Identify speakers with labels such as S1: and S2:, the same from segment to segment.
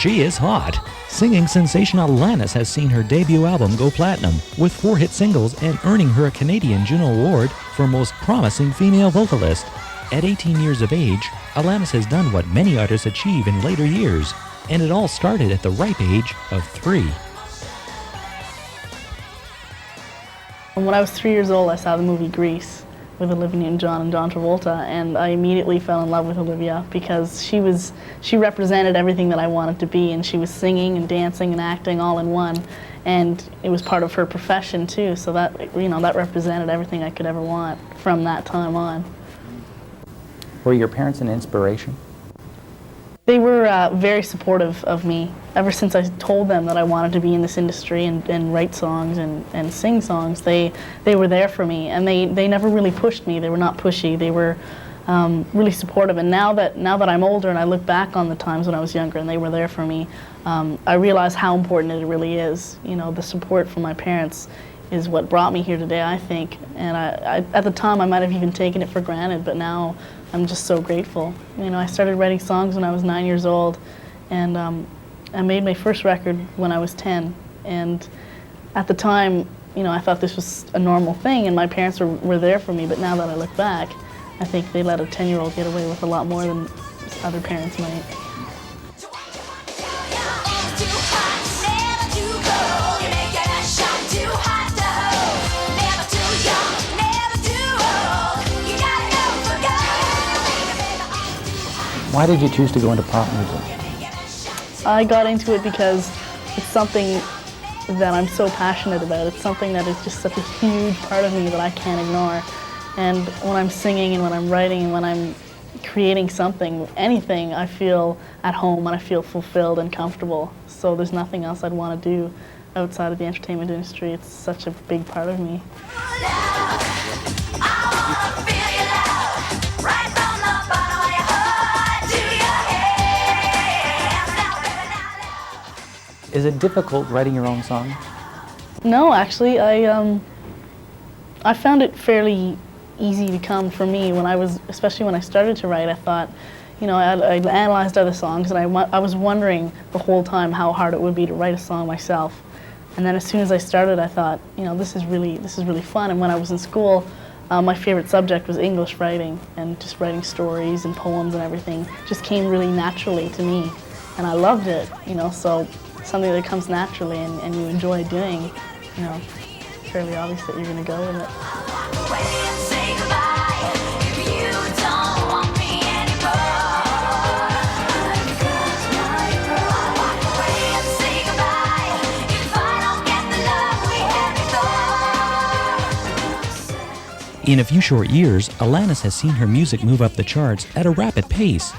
S1: She is hot. Singing sensation Alanis has seen her debut album go platinum, with 4 hit singles and earning her a Canadian Juno Award for Most Promising Female Vocalist. At 18 years of age, Alanis has done what many artists achieve in later years, and it all started at the ripe age of 3.
S2: When I was 3 years old, I saw the movie Grease with Olivia Newton-John and John Travolta, and I immediately fell in love with Olivia because she represented everything that I wanted to be, and she was singing and dancing and acting all in one, and it was part of her profession too. So that that represented everything I could ever want from that time on.
S3: Were your parents an inspiration?
S2: They were very supportive of me. Ever since I told them that I wanted to be in this industry and write songs and sing songs, they were there for me, and they never really pushed me. They were not pushy. They were really supportive. And now that I'm older and I look back on the times when I was younger and they were there for me, I realize how important it really is. You know, the support from my parents is what brought me here today, I think. And I at the time I might have even taken it for granted, but now I'm just so grateful. You know, I started writing songs when I was 9 years old, and I made my first record when I was 10. And at the time, you know, I thought this was a normal thing, and my parents were there for me. But now that I look back, I think they let a 10-year-old get away with a lot more than other parents might.
S3: Why did you choose to go into pop music?
S2: I got into it because it's something that I'm so passionate about. It's something that is just such a huge part of me that I can't ignore. And when I'm singing and when I'm writing and when I'm creating something, anything, I feel at home and I feel fulfilled and comfortable. So there's nothing else I'd want to do outside of the entertainment industry. It's such a big part of me.
S3: Is it difficult writing your own songs?
S2: No, actually, I found it fairly easy to come for me especially when I started to write. I thought, you know, I analyzed other songs, and I was wondering the whole time how hard it would be to write a song myself. And then as soon as I started, I thought, you know, this is really fun. And when I was in school, my favorite subject was English writing, and just writing stories and poems and everything just came really naturally to me, and I loved it. You know, so something that comes naturally and you enjoy doing, you know, it's fairly obvious that you're going to go with it.
S1: In a few short years, Alanis has seen her music move up the charts at a rapid pace.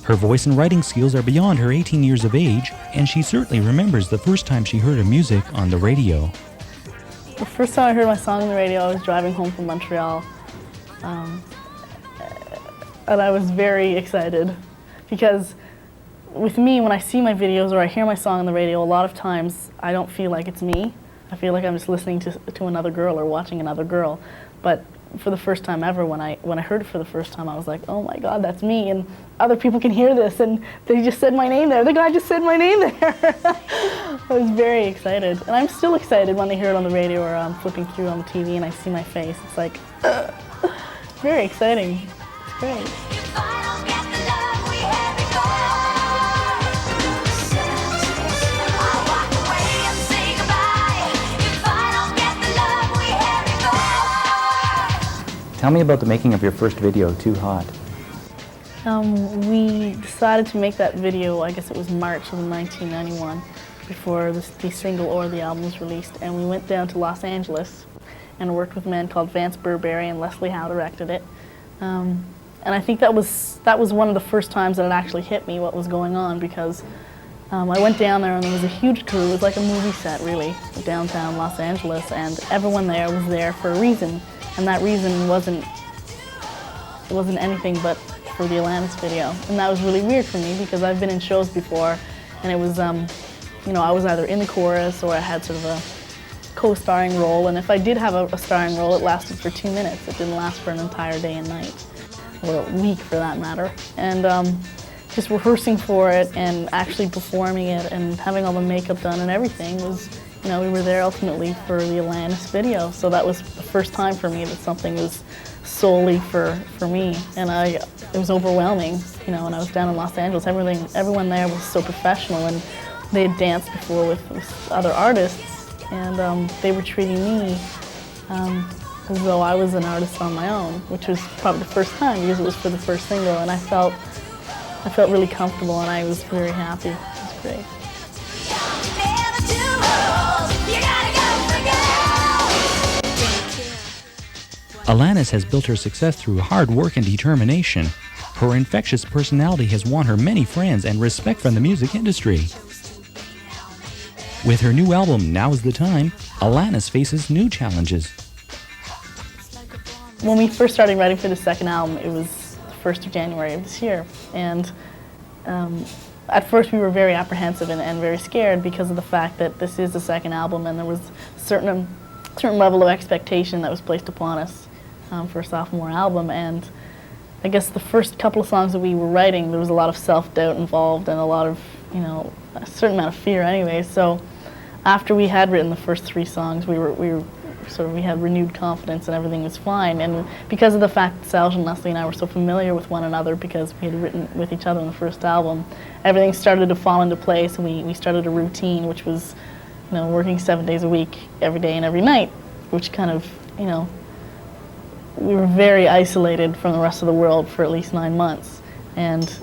S1: Her voice and writing skills are beyond her 18 years of age, and she certainly remembers the first time she heard her music on the radio.
S2: The first time I heard my song on the radio, I was driving home from Montreal, and I was very excited because with me, when I see my videos or I hear my song on the radio, a lot of times I don't feel like it's me. I feel like I'm just listening to another girl or watching another girl. But for the first time ever, when I heard it for the first time, I was like, oh my God, that's me, and other people can hear this, and they just said my name there. The guy just said my name there. I was very excited, and I'm still excited when they hear it on the radio or I'm flipping through on the TV and I see my face. It's like, very exciting. It's great.
S3: Tell me about the making of your first video, Too Hot.
S2: We decided to make that video, I guess it was March of 1991, before the single or the album was released. And we went down to Los Angeles and worked with a man called Vance Burberry, and Leslie Howe directed it. And I think that was one of the first times that it actually hit me what was going on, because I went down there and there was a huge crew. It was like a movie set, really, downtown Los Angeles, and everyone there was there for a reason. And that reason wasn't anything but for the Alanis video. And that was really weird for me because I've been in shows before, and it was, you know, I was either in the chorus or I had sort of a co-starring role. And if I did have a starring role, it lasted for 2 minutes. It didn't last for an entire day and night, or a week for that matter. And just rehearsing for it and actually performing it and having all the makeup done and everything was, you know, we were there ultimately for the Alanis video. So that was the first time for me that something was solely for me. And it was overwhelming, you know, when I was down in Los Angeles. Everyone there was so professional, and they had danced before with other artists, and they were treating me as though I was an artist on my own, which was probably the first time because it was for the first single, and I felt really comfortable, and I was very happy. It was great.
S1: Alanis has built her success through hard work and determination. Her infectious personality has won her many friends and respect from the music industry. With her new album, Now Is the Time, Alanis faces new challenges.
S2: When we first started writing for the second album, it was the 1st of January of this year, and at first we were very apprehensive and very scared because of the fact that this is the second album, and there was a certain level of expectation that was placed upon us for a sophomore album. And I guess the first couple of songs that we were writing, there was a lot of self-doubt involved and a lot of, you know, a certain amount of fear anyway. So after we had written the first 3 songs, we had renewed confidence and everything was fine. And because of the fact that Zajac and Leslie and I were so familiar with one another because we had written with each other on the first album, everything started to fall into place, and we started a routine, which was, you know, working 7 days a week, every day and every night, which kind of, you know, we were very isolated from the rest of the world for at least 9 months. And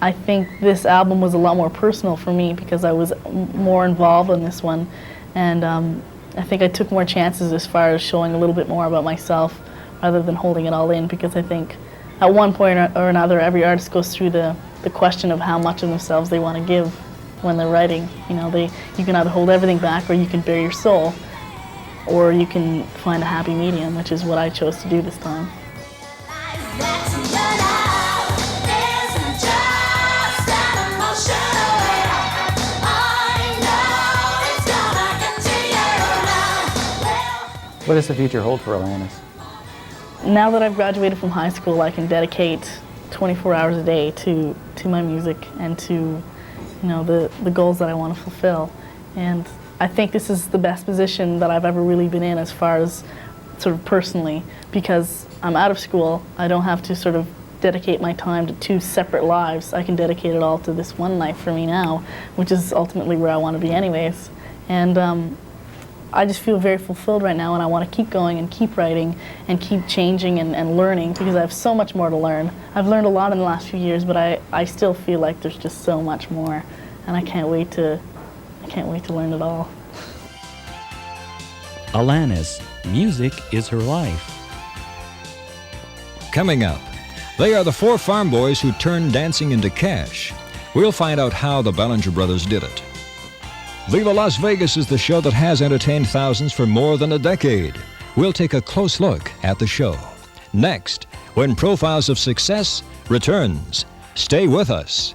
S2: I think this album was a lot more personal for me because I was more involved in this one, and I think I took more chances as far as showing a little bit more about myself rather than holding it all in, because I think at one point or another every artist goes through the question of how much of themselves they want to give when they're writing. You know, you can either hold everything back or you can bare your soul, or you can find a happy medium, which is what I chose to do this time.
S3: What does the future hold for Alanis?
S2: Now that I've graduated from high school, I can dedicate 24 hours a day to my music and to, you know, the goals that I want to fulfill. And I think this is the best position that I've ever really been in as far as sort of personally, because I'm out of school. I don't have to sort of dedicate my time to 2 separate lives. I can dedicate it all to this one life for me now, which is ultimately where I want to be anyways. And I just feel very fulfilled right now, and I want to keep going and keep writing and keep changing and learning, because I have so much more to learn. I've learned a lot in the last few years, but I still feel like there's just so much more, and I can't wait to learn it all.
S1: Alanis, music is her life.
S4: Coming up, they are the 4 farm boys who turned dancing into cash. We'll find out how the Bellinger brothers did it. Viva Las Vegas is the show that has entertained thousands for more than a decade. We'll take a close look at the show. Next, when Profiles of Success returns. Stay with us.